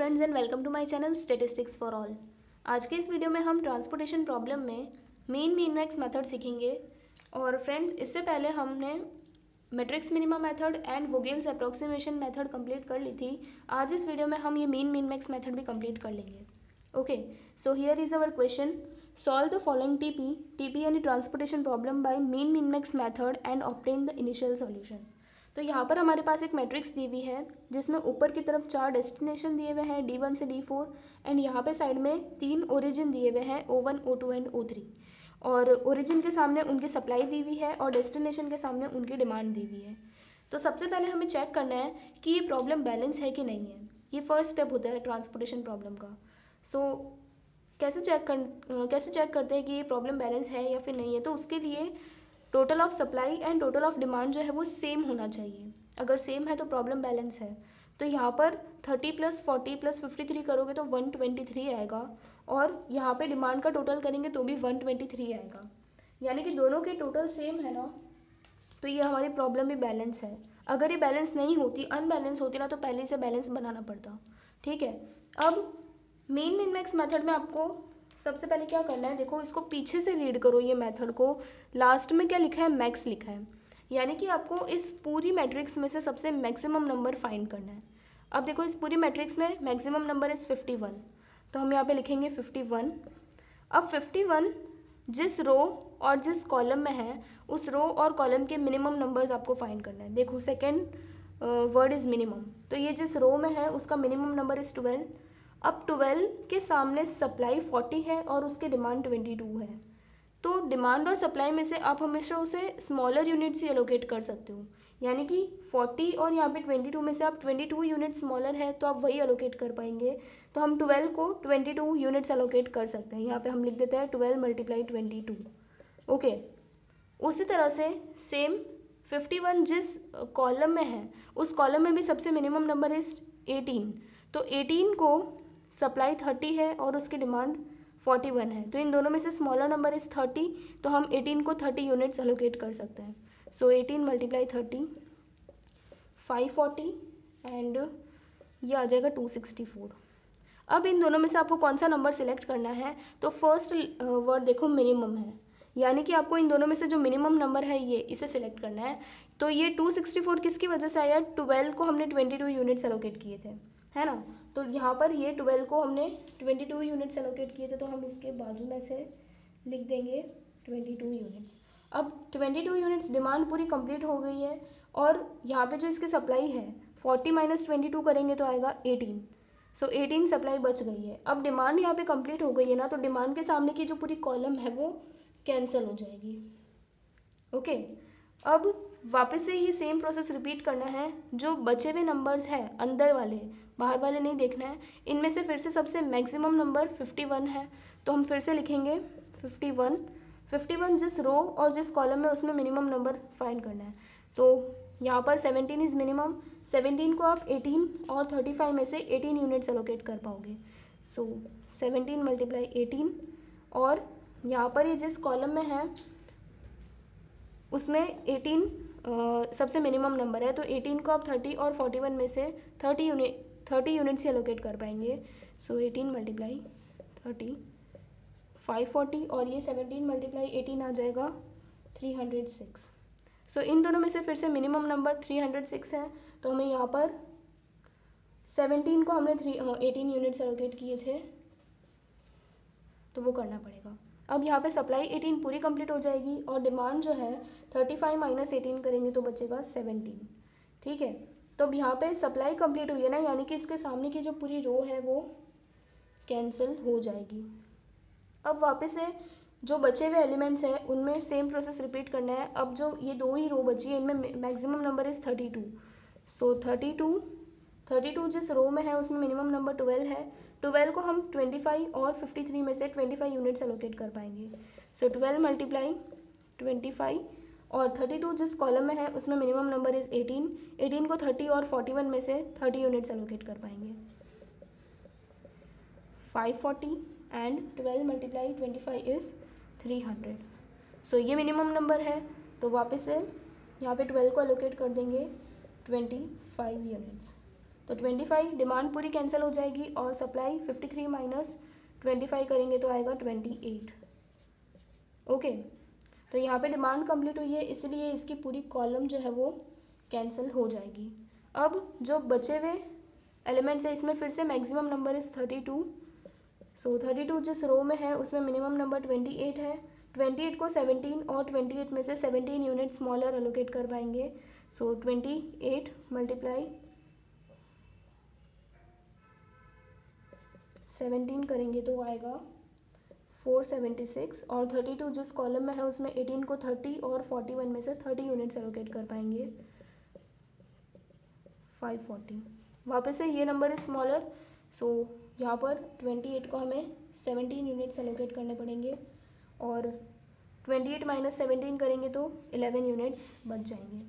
Friends and welcome to my channel statistics for all. आज के इस वीडियो में हम ट्रांसपोर्टेशन प्रॉब्लम में मीन मैक्स मेथड सीखेंगे। और फ्रेंड्स, इससे पहले हमने matrix minima method and Vogel's approximation method complete कर ली थी। आज इस वीडियो में हम ये मीन मैक्स मेथड भी कंप्लीट कर लेंगे। Okay, so here is our question. Solve the following TP यानी transportation problem by mean max method and obtain the initial solution. तो यहाँ पर हमारे पास एक मैट्रिक्स दी हुई है जिसमें ऊपर की तरफ 4 डेस्टिनेशन दिए हुए हैं D1 से D4 एंड यहाँ पे साइड में 3 ओरिजिन दिए हुए हैं O1, O2 एंड O3। और ओरिजिन के सामने उनकी सप्लाई दी हुई है और डेस्टिनेशन के सामने उनकी डिमांड दी हुई है। तो सबसे पहले हमें चेक करना है कि ये प्रॉब्लम बैलेंस है कि नहीं है। ये फर्स्ट स्टेप होता है ट्रांसपोर्टेशन प्रॉब्लम का। कैसे चेक करते हैं कि ये प्रॉब्लम बैलेंस है या फिर नहीं है। तो उसके लिए total of supply and total of demand जो है वो सेम होना चाहिए। अगर सेम है तो प्रॉब्लम बैलेंस है। तो यहाँ पर 30 + 40 + 53 करोगे तो 123 आएगा, और यहाँ पे डिमांड का टोटल करेंगे तो भी 123 आएगा। यानी कि दोनों के टोटल सेम है ना, तो ये हमारी प्रॉब्लम भी बैलेंस है। अगर ये बैलेंस नहीं होती, अनबैलेंस होती ना, तो पहले से बैलेंस बनाना पड़ता। ठीक है, अब मीन मैक्स मेथड में आपको सबसे पहले क्या करना है, देखो इसको पीछे से रीड करो ये मेथड को। लास्ट में क्या लिखा है, मैक्स लिखा है। यानी कि आपको इस पूरी मैट्रिक्स में से सबसे मैक्सिमम नंबर फाइंड करना है। अब देखो इस पूरी मैट्रिक्स में मैक्सिमम नंबर इज़ 51, तो हम यहाँ पे लिखेंगे 51। अब 51 जिस रो और जिस कॉलम में है उस रो और कॉलम के मिनिमम नंबर्स आपको फाइंड करना है। देखो सेकेंड वर्ड इज़ मिनिमम, तो ये जिस रो में है उसका मिनिमम नंबर इज़ 12। अब 12 के सामने सप्लाई 40 है और उसके डिमांड 22 है। तो डिमांड और सप्लाई में से आप हमेशा उसे स्मॉलर यूनिट से एलोकेट कर सकते हो। यानी कि 40 और यहाँ पे 22 में से आप 22 यूनिट स्मॉलर है तो आप वही एलोकेट कर पाएंगे। तो हम 12 को 22 यूनिट्स एलोकेट कर सकते हैं। यहाँ पे हम लिख देते हैं 12 × 22। ओके, उसी तरह से सेम 51 जिस कॉलम में है उस कॉलम में भी सबसे मिनिमम नंबर इज 18। तो 18 को सप्लाई 30 है और उसकी डिमांड 41 है, तो इन दोनों में से स्मॉलर नंबर इज़ 30, तो हम 18 को 30 यूनिट्स एलोकेट कर सकते हैं। सो 18 × 30 540 एंड ये आ जाएगा 264। अब इन दोनों में से आपको कौन सा नंबर सिलेक्ट करना है, तो फर्स्ट वर्ड देखो मिनिमम है, यानी कि आपको इन दोनों में से जो मिनिमम नंबर है ये इसे सिलेक्ट करना है। तो ये 264 किसकी वजह से आया, 12 को हमने 22 यूनिट्स एलोकेट किए थे, है ना। तो यहाँ पर ये 12 को हमने 22 यूनिट्स एलोकेट किए थे, तो हम इसके बाजू में से लिख देंगे 22 यूनिट्स। अब 22 यूनिट्स डिमांड पूरी कंप्लीट हो गई है, और यहाँ पे जो इसकी सप्लाई है 40 - 22 करेंगे तो आएगा 18। सो 18 सप्लाई बच गई है। अब डिमांड यहाँ पे कंप्लीट हो गई है ना, तो डिमांड के सामने की जो पूरी कॉलम है वो कैंसिल हो जाएगी। ओके, अब वापस से ये सेम प्रोसेस रिपीट करना है। जो बचे हुए नंबर्स हैं अंदर वाले, बाहर वाले नहीं देखना है। इनमें से फिर से सबसे मैक्सिमम नंबर 51 है, तो हम फिर से लिखेंगे 51। 51 जिस रो और जिस कॉलम में उसमें मिनिमम नंबर फाइंड करना है। तो यहाँ पर 17 इज़ मिनिमम। 17 को आप 18 और 35 में से 18 यूनिट्स एलोकेट कर पाओगे। सो 17 × 18, और यहाँ पर ये जिस कॉलम में है उसमें 18 सबसे मिनिमम नंबर है, तो 18 को आप 30 और 41 में से 30 यूनिट से एलोकेट कर पाएंगे। सो 18 × 30 540, और ये 17 × 18 आ जाएगा 306। सो इन दोनों में से फिर से मिनिमम नंबर 306 है, तो हमें यहाँ पर 17 को हमने 18 यूनिट्स एलोकेट किए थे, तो वो करना पड़ेगा। अब यहाँ पे सप्लाई 18 पूरी कंप्लीट हो जाएगी, और डिमांड जो है 35 - 18 करेंगे तो बचेगा 17। ठीक है, तो अब यहाँ पे सप्लाई कंप्लीट हुई है ना, यानी कि इसके सामने की जो पूरी रो है वो कैंसिल हो जाएगी। अब वापस से जो बचे हुए एलिमेंट्स हैं उनमें सेम प्रोसेस रिपीट करना है। अब जो ये 2 ही रो बची है इनमें मैक्सिमम नंबर इज़ 32। सो 32 जिस रो में है उसमें मिनिमम नंबर 12 है। 12 को हम 25 और 53 में से 25 यूनिट्स एलोकेट कर पाएंगे। सो 12 × 25, और 32 जिस कॉलम में है उसमें मिनिमम नंबर इज़ 18। 18 को 30 और 41 में से 30 यूनिट्स एलोकेट कर पाएंगे। 540 एंड 12 × 25 इज़ 300। सो ये मिनिमम नंबर है, तो वापस से यहाँ पे 12 को एलोकेट कर देंगे 25 यूनिट्स। तो 25 डिमांड पूरी कैंसिल हो जाएगी और सप्लाई 53 माइनस 25 करेंगे तो आएगा 28। ओके, तो यहाँ पे डिमांड कंप्लीट हुई है, इसलिए इसकी पूरी कॉलम जो है वो कैंसिल हो जाएगी। अब जो बचे हुए एलिमेंट्स है इसमें फिर से मैक्सिमम नंबर इज़ 32। सो 32 जिस रो में है उसमें मिनिमम नंबर 28 है। 28 को 17 और 28 में से 17 यूनिट स्मॉलर एलोकेट कर पाएंगे। सो 28 मल्टीप्लाई 17 करेंगे तो आएगा 476 और 32 जिस कॉलम में है उसमें 18 को 30 और 41 में से 30 यूनिट्स एलोकेट कर पाएंगे 540। वापस से ये नंबर इज स्मॉलर, सो यहाँ पर 28 को हमें 17 यूनिट्स एलोकेट करने पड़ेंगे और 28 माइनस 17 करेंगे तो 11 यूनिट्स बच जाएंगे।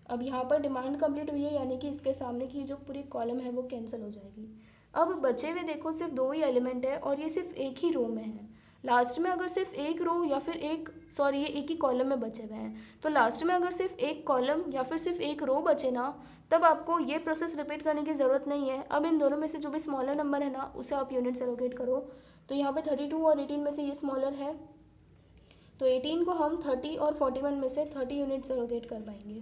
अब यहाँ पर डिमांड कंप्लीट हुई है, यानी कि इसके सामने की जो पूरी कॉलम है वो कैंसिल हो जाएगी। अब बचे हुए देखो सिर्फ 2 ही एलिमेंट है और ये सिर्फ एक ही रो में है। लास्ट में अगर सिर्फ एक रो या फिर ये एक ही कॉलम में बचे हुए हैं, तो लास्ट में अगर सिर्फ एक कॉलम या फिर सिर्फ एक रो बचे ना, तब आपको ये प्रोसेस रिपीट करने की ज़रूरत नहीं है। अब इन दोनों में से जो भी स्मॉलर नंबर है ना उसे आप यूनिट्स एलोकेट करो। तो यहाँ पे 32 और 18 में से ये स्मॉलर है, तो 18 को हम 30 और 41 में से 30 यूनिट्स एलोकेट कर पाएंगे।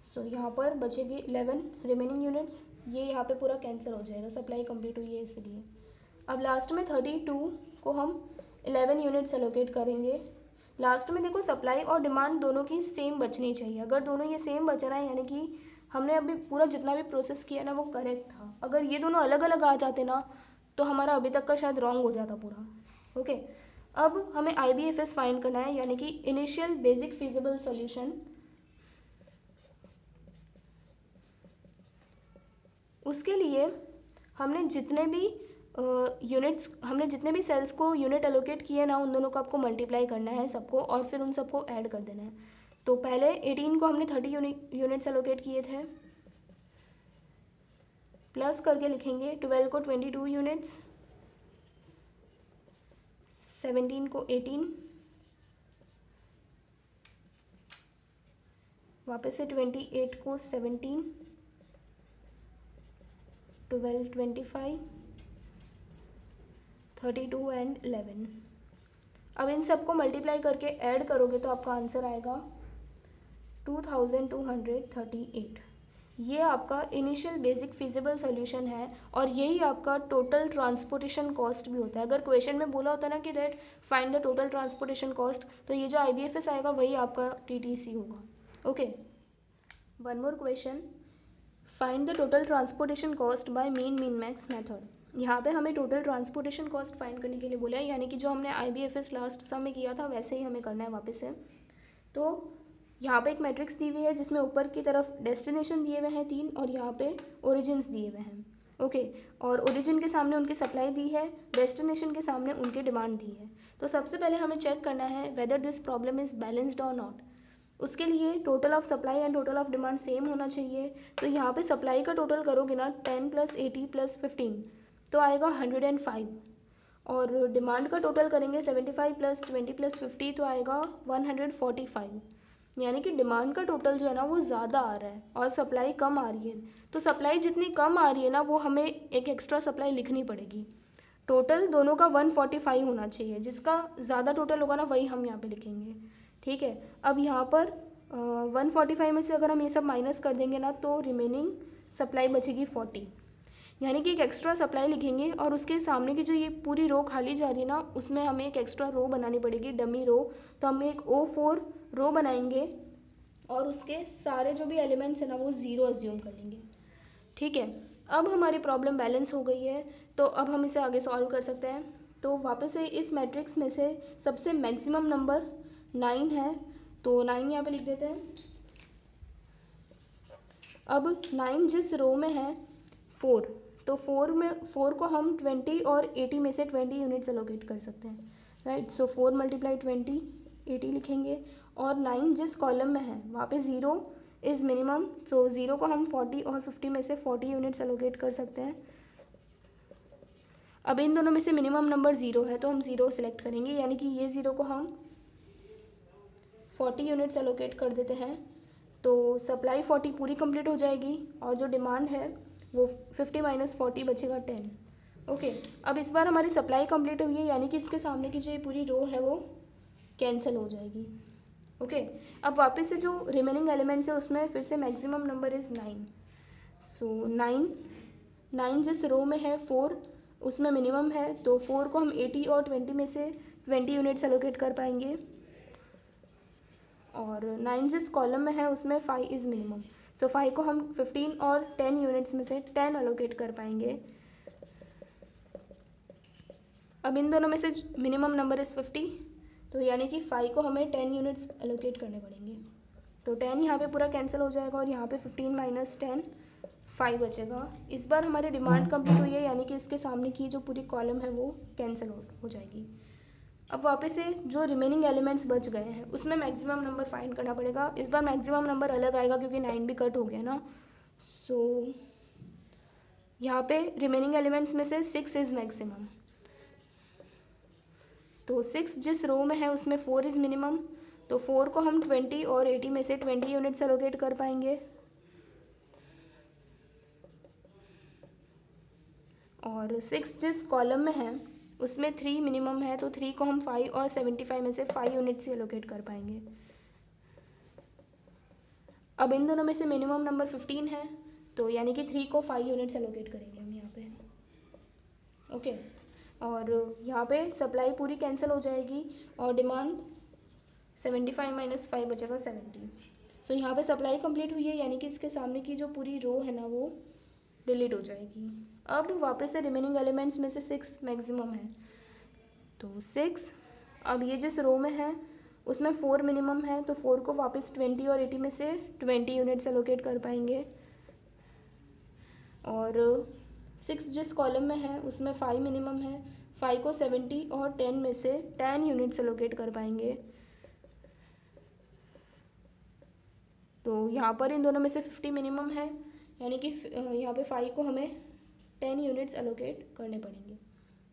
सो यहाँ पर बचेगी 11 रिमेनिंग यूनिट्स, ये यहाँ पे पूरा कैंसिल हो जाएगा, सप्लाई कंप्लीट हुई है इसलिए। अब लास्ट में 32 को हम 11 यूनिट्स एलोकेट करेंगे। लास्ट में देखो सप्लाई और डिमांड दोनों की सेम बचनी चाहिए। अगर दोनों ये सेम बच रहा है यानी कि हमने अभी पूरा जितना भी प्रोसेस किया ना वो करेक्ट था। अगर ये दोनों अलग अलग आ जाते ना तो हमारा अभी तक का शायद रॉन्ग हो जाता पूरा। ओके, अब हमें IBFS फाइंड करना है, यानी कि इनिशियल बेसिक फिजिबल सॉल्यूशन। उसके लिए हमने जितने भी सेल्स को यूनिट एलोकेट किए ना उन दोनों को आपको मल्टीप्लाई करना है सबको और फिर उन सबको ऐड कर देना है। तो पहले 18 को हमने 30 यूनिट्स एलोकेट किए थे, प्लस करके लिखेंगे 12 को 22 यूनिट्स, 17 को 18, वापस से 28 को 17, 12 25, 32 एंड 11। अब इन सबको मल्टीप्लाई करके ऐड करोगे तो आपका आंसर आएगा 2238। ये आपका इनिशियल बेसिक फिजिबल सॉल्यूशन है और यही आपका टोटल ट्रांसपोर्टेशन कॉस्ट भी होता है। अगर क्वेश्चन में बोला होता ना कि that find the total transportation cost, तो ये जो IBFS आएगा वही आपका TTC होगा। Okay, one more question, find the total transportation cost by mean max method. यहाँ पे हमें टोटल ट्रांसपोर्टेशन कॉस्ट फाइंड करने के लिए बोला है, यानी कि जो हमने IBFS लास्ट सम में किया था वैसे ही हमें करना है वापस से। तो यहाँ पे एक मैट्रिक्स दी हुई है जिसमें ऊपर की तरफ डेस्टिनेशन दिए हुए हैं 3 और यहाँ पे ओरिजिन्स दिए हुए हैं। ओके, और ओरिजिन के सामने उनकी सप्लाई दी है, डेस्टिनेशन के सामने उनकी डिमांड दी है। तो सबसे पहले हमें चेक करना है whether this problem is balanced और नॉट। उसके लिए total of supply and total of demand same होना चाहिए। तो यहाँ पे सप्लाई का टोटल करोगे ना 10 + 80 + 15 तो आएगा 105, और डिमांड का टोटल करेंगे 75 + 20 + 50 तो आएगा 145। यानी कि डिमांड का टोटल जो है ना वो ज़्यादा आ रहा है और सप्लाई कम आ रही है। तो सप्लाई जितनी कम आ रही है ना वो हमें एक एक्स्ट्रा सप्लाई लिखनी पड़ेगी। टोटल दोनों का 145 होना चाहिए, जिसका ज़्यादा टोटल होगा ना वही हम यहाँ पे लिखेंगे। ठीक है, अब यहाँ पर 145 में से अगर हम ये सब माइनस कर देंगे ना तो रिमेनिंग सप्लाई बचेगी 40, यानी कि एक एक्स्ट्रा सप्लाई लिखेंगे और उसके सामने की जो ये पूरी रो खाली जा रही है ना उसमें हमें एक एक्स्ट्रा रो बनानी पड़ेगी, डमी रो। तो हम एक O4 रो बनाएंगे और उसके सारे जो भी एलिमेंट्स हैं ना वो 0 अज्यूम कर लेंगे। ठीक है, अब हमारी प्रॉब्लम बैलेंस हो गई है, तो अब हम इसे आगे सॉल्व कर सकते हैं। तो वापस से इस मैट्रिक्स में से सबसे मैक्सिमम नंबर 9 है, तो 9 यहाँ पे लिख देते हैं। अब 9 जिस रो में है 4, तो 4 को हम 20 और 80 में से 20 यूनिट्स एलोकेट कर सकते हैं, राइट। सो 4 × 20 80 लिखेंगे। और 9 जिस कॉलम में है वहाँ पे 0 इज़ मिनिमम, सो 0 को हम 40 और 50 में से 40 यूनिट्स एलोकेट कर सकते हैं। अब इन दोनों में से मिनिमम नंबर 0 है तो हम 0 सेलेक्ट करेंगे, यानी कि ये 0 को हम 40 यूनिट्स एलोकेट कर देते हैं। तो सप्लाई 40 पूरी कंप्लीट हो जाएगी और जो डिमांड है वो 50 माइनस 40 बचेगा 10। ओके, अब इस बार हमारी सप्लाई कंप्लीट हुई है, यानी कि इसके सामने की जो ये पूरी रो है वो कैंसिल हो जाएगी। ओके, अब वापस से जो रिमेनिंग एलिमेंट्स है उसमें फिर से मैक्सिमम नंबर इज़ 9। सो 9 जिस रो में है 4 उसमें मिनिमम है, तो 4 को हम 80 और 20 में से 20 यूनिट्स एलोकेट कर पाएंगे। और 9 जिस कॉलम में है उसमें 5 इज़ मिनिमम, सो 5 को हम 15 और 10 यूनिट्स में से 10 एलोकेट कर पाएंगे। अब इन दोनों में से मिनिमम नंबर इज़ 50, तो यानी कि 5 को हमें 10 यूनिट्स एलोकेट करने पड़ेंगे। तो 10 यहाँ पे पूरा कैंसिल हो जाएगा और यहाँ पे 15 माइनस 10 5 बचेगा। इस बार हमारी डिमांड कंप्लीट हुई है, यानी कि इसके सामने की जो पूरी कॉलम है वो कैंसिल हो जाएगी। अब वापस से जो रिमेनिंग एलिमेंट्स बच गए हैं उसमें मैक्सिमम नंबर फाइंड करना पड़ेगा। इस बार मैक्सिमम नंबर अलग आएगा क्योंकि 9 भी कट हो गया ना। सो यहाँ पे रिमेनिंग एलिमेंट्स में से 6 इज़ मैक्सिमम, तो 6 जिस रो में है उसमें 4 इज़ मिनिमम, तो 4 को हम 20 और 80 में से 20 यूनिट्स एलोकेट कर पाएंगे। और 6 जिस कॉलम में है उसमें 3 मिनिमम है, तो 3 को हम 5 और 75 में से 5 यूनिट्स एलोकेट कर पाएंगे। अब इन दोनों में से मिनिमम नंबर 15 है, तो यानी कि 3 को 5 यूनिट्स एलोकेट करेंगे हम यहाँ पे। ओके, और यहाँ पे सप्लाई पूरी कैंसिल हो जाएगी और डिमांड 75 माइनस 5 बचेगा 70। सो यहाँ पे सप्लाई कंप्लीट हुई है, यानी कि इसके सामने की जो पूरी रो है ना वो डिलीट हो जाएगी। अब वापस से रिमेनिंग एलिमेंट्स में से 6 मैक्सिमम है, तो 6। अब ये जिस रो में है उसमें 4 मिनिमम है, तो 4 को वापस 20 और 80 में से 20 यूनिट्स एलोकेट कर पाएंगे। और 6 जिस कॉलम में है उसमें 5 मिनिमम है, 5 को 70 और 10 में से 10 यूनिट्स एलोकेट कर पाएंगे। तो यहाँ पर इन दोनों में से 50 मिनिमम है, यानी कि यहाँ पे 5 को हमें 10 यूनिट्स एलोकेट करने पड़ेंगे।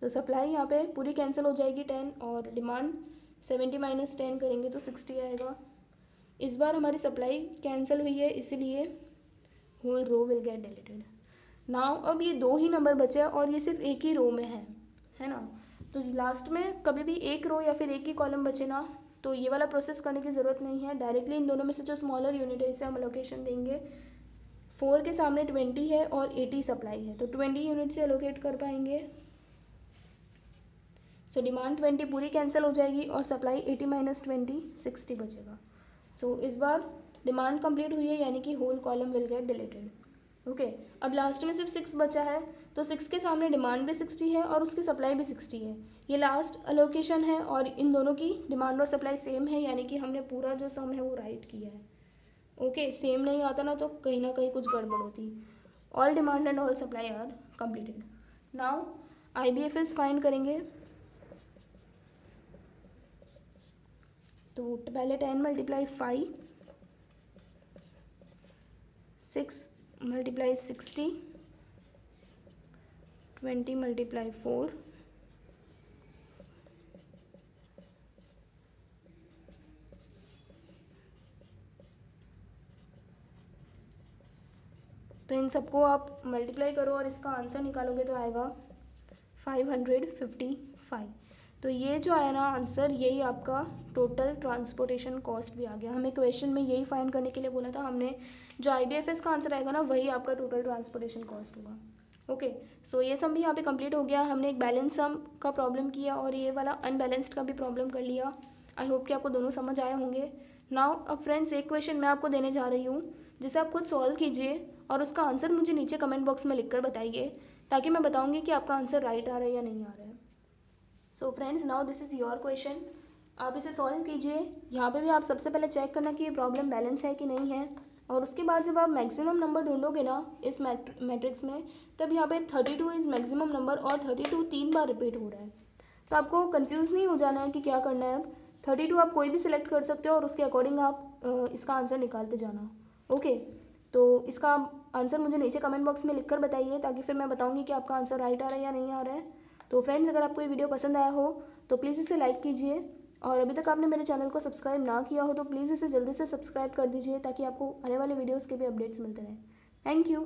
तो सप्लाई यहाँ पे पूरी कैंसिल हो जाएगी 10, और डिमांड 70 माइनस 10 करेंगे तो 60 आएगा। इस बार हमारी सप्लाई कैंसिल हुई है, इसीलिए whole row will get deleted. Now अब ये 2 ही नंबर बचे और ये सिर्फ एक ही रो में है ना। तो लास्ट में कभी भी एक रो या फिर एक ही कॉलम बचे ना, तो ये वाला प्रोसेस करने की ज़रूरत नहीं है। डायरेक्टली इन दोनों में से जो स्मॉलर यूनिट है इसे हम एलोकेशन देंगे। 4 के सामने 20 है और 80 सप्लाई है, तो 20 यूनिट से एलोकेट कर पाएंगे। सो डिमांड 20 पूरी कैंसिल हो जाएगी और सप्लाई 80 माइनस 20 60 बचेगा। सो इस बार डिमांड कंप्लीट हुई है, यानी कि whole column will get deleted. Okay, अब लास्ट में सिर्फ 6 बचा है, तो 6 के सामने डिमांड भी 60 है और उसकी सप्लाई भी 60 है। ये लास्ट एलोकेशन है और इन दोनों की डिमांड और सप्लाई सेम है, यानी कि हमने पूरा जो सम है वो राइट किया है। ओके, सेम नहीं आता ना तो कहीं ना कहीं कुछ गड़बड़ होती। All demand and all supply are completed. Now IBFS find करेंगे, तो पहले 10 मल्टीप्लाई 5, 6 मल्टीप्लाई 60, 20 मल्टीप्लाई 4, तो इन सबको आप मल्टीप्लाई करो और इसका आंसर निकालोगे तो आएगा 555। तो ये जो आया ना आंसर, यही आपका टोटल ट्रांसपोर्टेशन कॉस्ट भी आ गया। हमें क्वेश्चन में यही फाइंड करने के लिए बोला था, हमने जो IBFS का आंसर आएगा ना वही आपका टोटल ट्रांसपोर्टेशन कॉस्ट होगा। ओके, सो ये सम भी यहाँ पे कंप्लीट हो गया। हमने एक बैलेंस सम का प्रॉब्लम किया और ये वाला अनबैलेंस्ड का भी प्रॉब्लम कर लिया। आई होप कि आपको दोनों समझ आए होंगे। नाउ अब फ्रेंड्स एक क्वेश्चन मैं आपको देने जा रही हूँ जिसे आप खुद सॉल्व कीजिए और उसका आंसर मुझे नीचे कमेंट बॉक्स में लिखकर बताइए, ताकि मैं बताऊँगी कि आपका आंसर राइट आ रहा है या नहीं आ रहा है। So friends, now this is your question. आप इसे सॉल्व कीजिए। यहाँ पे भी आप सबसे पहले चेक करना कि ये प्रॉब्लम बैलेंस है कि नहीं है, और उसके बाद जब आप मैक्सिमम नंबर ढूंढोगे ना इस मैट्रिक्स में, तब यहाँ पे 32 इज़ मैक्सिमम नंबर और 32 3 बार रिपीट हो रहा है। तो आपको कंफ्यूज नहीं हो जाना है कि क्या करना है। अब 32 आप कोई भी सिलेक्ट कर सकते हो और उसके अकॉर्डिंग आप इसका आंसर निकालते जाना। ओके, तो इसका आंसर मुझे नीचे कमेंट बॉक्स में लिखकर बताइए, ताकि फिर मैं बताऊँगी कि आपका आंसर राइट आ रहा है या नहीं आ रहा है। तो फ्रेंड्स, अगर आपको ये वीडियो पसंद आया हो तो प्लीज़ इसे लाइक कीजिए, और अभी तक आपने मेरे चैनल को सब्सक्राइब ना किया हो तो प्लीज़ इसे जल्दी से सब्सक्राइब कर दीजिए, ताकि आपको आने वाले वीडियोज़ के भी अपडेट्स मिलते रहें। Thank you.